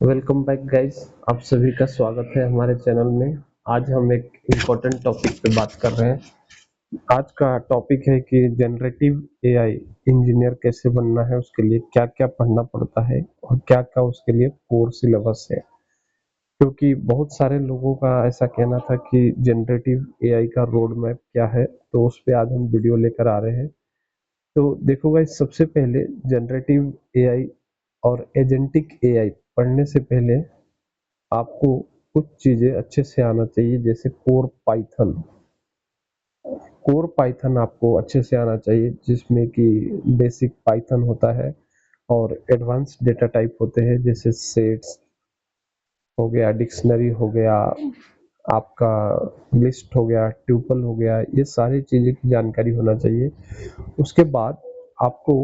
Welcome back guys. आप सभी का स्वागत है हमारे चैनल में। आज हम एक इम्पोर्टेंट टॉपिक पे बात कर रहे हैं। आज का टॉपिक है कि जनरेटिव एआई इंजीनियर कैसे बनना है, उसके लिए क्या क्या पढ़ना पड़ता है और क्या क्या उसके लिए कोर सिलेबस है। क्योंकि बहुत सारे लोगों का ऐसा कहना था कि जनरेटिव एआई का रोड मैप क्या है, तो उस पे आज हम वीडियो लेकर आ रहे हैं। तो देखो गाइस, सबसे पहले जनरेटिव एआई और एजेंटिक एआई पढ़ने से पहले आपको कुछ चीजें अच्छे से आना चाहिए, जैसे कोर पाइथन आपको अच्छे से आना चाहिए, जिसमें कि बेसिक पाइथन होता है और एडवांस डेटा टाइप होते हैं, जैसे सेट्स हो गया, डिक्शनरी हो गया, आपका लिस्ट हो गया, ट्यूपल हो गया। ये सारी चीजें की जानकारी होना चाहिए। उसके बाद आपको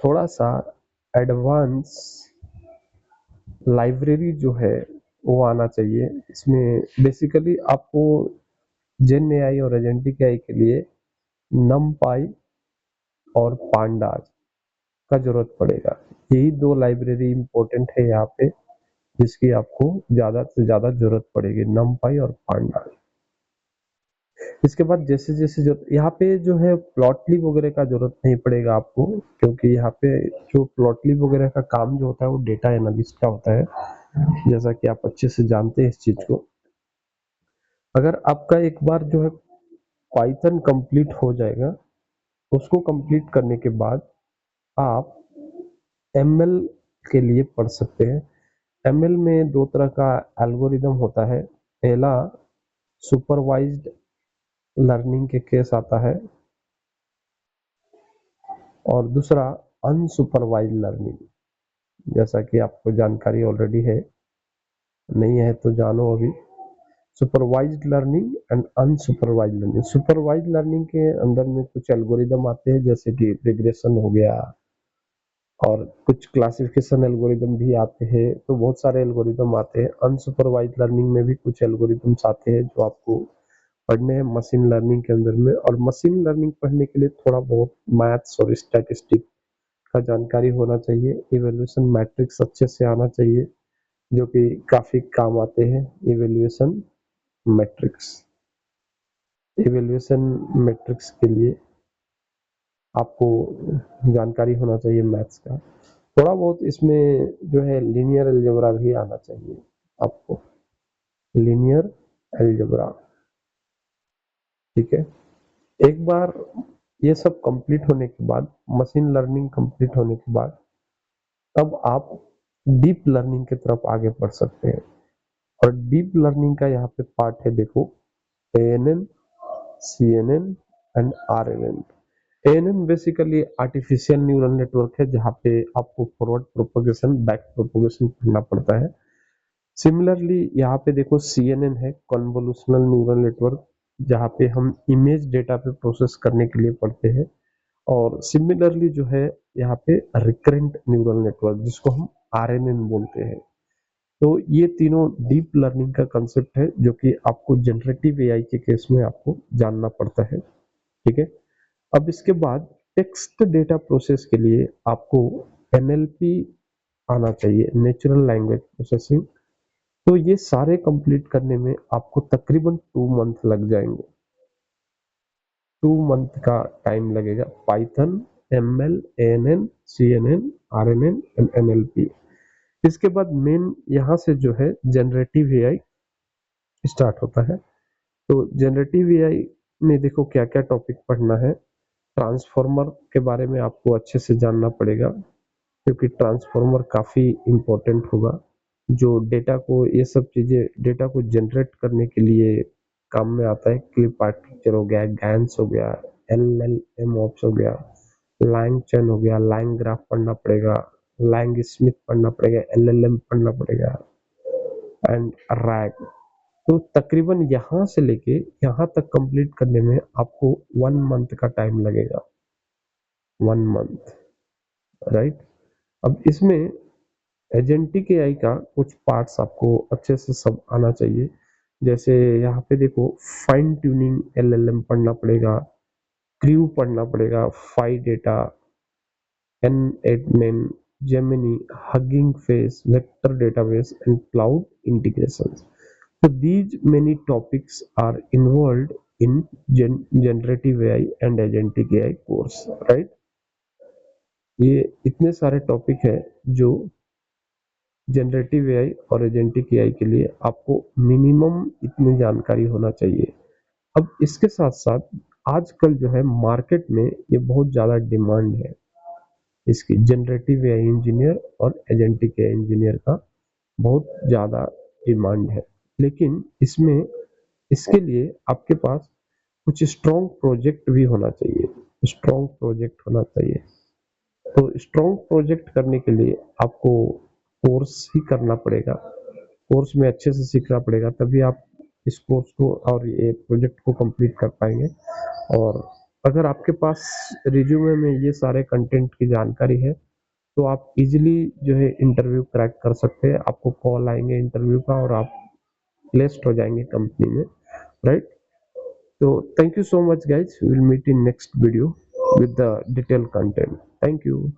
थोड़ा सा एडवांस लाइब्रेरी जो है वो आना चाहिए। इसमें बेसिकली आपको जेन एआई और एजेंटिक एआई के लिए नमपाई और पांडाज का जरूरत पड़ेगा। यही दो लाइब्रेरी इंपॉर्टेंट है यहाँ पे, जिसकी आपको ज्यादा से ज्यादा जरूरत पड़ेगी, नमपाई और पांडाज। इसके बाद जैसे जैसे जो यहाँ पे जो है प्लॉटली वगैरह का जरूरत नहीं पड़ेगा आपको, क्योंकि यहाँ पे जो प्लॉटली वगैरह का काम जो होता है वो डेटा एनालिस्ट का होता है, जैसा कि आप अच्छे से जानते हैं इस चीज को। अगर आपका एक बार जो है पाइथन कंप्लीट हो जाएगा, उसको कंप्लीट करने के बाद आप एमएल के लिए पढ़ सकते हैं। एमएल में दो तरह का एल्गोरिदम होता है। पहला सुपरवाइज्ड लर्निंग के केस आता है और दूसरा अनसुपरवाइज्ड लर्निंग। जैसा कि आपको जानकारी ऑलरेडी है, नहीं है तो जानो अभी। Supervised learning and unsupervised learning. Supervised learning के अंदर में कुछ एल्गोरिदम आते हैं, जैसे कि रिग्रेशन हो गया और कुछ क्लासिफिकेशन एल्गोरिदम भी आते हैं। तो बहुत सारे एल्गोरिदम आते हैं। अनसुपरवाइज्ड लर्निंग में भी कुछ एल्गोरिदम्स आते हैं जो आपको पढ़ने हैं मशीन लर्निंग के अंदर में। और मशीन लर्निंग पढ़ने के लिए थोड़ा बहुत मैथ्स और स्टैटिस्टिक का जानकारी होना चाहिए। इवैल्यूएशन मैट्रिक्स अच्छे से आना चाहिए, जो कि काफी काम आते हैं। इवैल्यूएशन मैट्रिक्स इवैल्यूएशन मैट्रिक्स के लिए आपको जानकारी होना चाहिए मैथ्स का। थोड़ा बहुत इसमें जो है लीनियर अलजेब्रा भी आना चाहिए आपको, लीनियर अलजेब्रा। ठीक है। एक बार ये सब कंप्लीट होने के बाद, मशीन लर्निंग कंप्लीट होने के बाद, तब आप डीप लर्निंग की तरफ आगे बढ़ सकते हैं। और डीप लर्निंग का यहाँ पे पार्ट है, देखो, ANN, CNN and RNN. ANN basically artificial neural network है, जहाँ पे आपको फॉरवर्ड प्रोपोगेशन, बैक प्रोपोगेशन करना पड़ता है। सिमिलरली यहाँ पे देखो सीएनएन है, कन्वोल्यूशनल न्यूरल नेटवर्क, जहाँ पे हम इमेज डेटा पे प्रोसेस करने के लिए पढ़ते हैं। और सिमिलरली जो है यहाँ पे रिकरेंट न्यूरल नेटवर्क, जिसको हम आरएनएन बोलते हैं। तो ये तीनों डीप लर्निंग का कंसेप्ट है, जो कि आपको जनरेटिव एआई के केस में आपको जानना पड़ता है। ठीक है। अब इसके बाद टेक्स्ट डेटा प्रोसेस के लिए आपको एनएलपी आना चाहिए, नेचुरल लैंग्वेज प्रोसेसिंग। तो ये सारे कंप्लीट करने में आपको तकरीबन 2 मंथ लग जाएंगे। 2 मंथ का टाइम लगेगा। Python, ML, ANN, CNN, RNN and NLP. इसके बाद मेन यहाँ से जो है जनरेटिव एआई स्टार्ट होता है। तो जनरेटिव एआई में देखो क्या क्या टॉपिक पढ़ना है। ट्रांसफॉर्मर के बारे में आपको अच्छे से जानना पड़ेगा, क्योंकि ट्रांसफॉर्मर काफी इंपॉर्टेंट होगा। जो डेटा को, ये सब चीजें डेटा को जनरेट करने के लिए काम में आता है। क्लिप आर्किटेक्चर हो गया, गैन्स हो गया, एलएलएम ऑप्स हो गया, लैंग चैन हो गया, लैंग ग्राफ पढ़ना पड़ेगा, लैंग स्मिथ पढ़ना पड़ेगा, एलएलएम पढ़ना पड़ेगा एंड रैग। तो तकरीबन यहाँ से लेके यहाँ तक कंप्लीट करने में आपको 1 मंथ का टाइम लगेगा। 1 मंथ, राइट। अब इसमें एजेंटिक एआई का कुछ पार्ट्स आपको अच्छे से सब आना चाहिए। जैसे यहाँ पे देखो, फाइन ट्यूनिंग एलएलएम पढ़ना पड़ेगा, क्रू पढ़ना पड़ेगा, phi data, N admin, Gemini, Hugging Face, vector database, and cloud integrations. So these many topics are involved in generative AI and agentic AI course, right? ये इतने सारे टॉपिक है जो generative AI और एजेंटिक एआई के लिए आपको minimum इतनी जानकारी होना चाहिए। अब इसके साथ साथ आजकल जो है मार्केट में ये बहुत ज़्यादा डिमांड है इसकी, जनरेटिव एआई इंजीनियर और एजेंटिक एआई इंजीनियर का बहुत ज़्यादा डिमांड है। लेकिन इसमें इसके लिए आपके पास कुछ स्ट्रॉन्ग प्रोजेक्ट भी होना चाहिए, स्ट्रॉन्ग प्रोजेक्ट होना चाहिए। तो स्ट्रॉन्ग प्रोजेक्ट करने के लिए आपको कोर्स ही करना पड़ेगा, कोर्स में अच्छे से सीखना पड़ेगा, तभी आप इस कोर्स को और ये प्रोजेक्ट को कंप्लीट कर पाएंगे। और अगर आपके पास रिज्यूमे में ये सारे कंटेंट की जानकारी है तो आप इजीली जो है इंटरव्यू क्रैक कर सकते हैं, आपको कॉल आएंगे इंटरव्यू का और आप प्लेस्ड हो जाएंगे कंपनी में, right? So thank you so much guys, we will meet in next video with the detailed content. Thank you.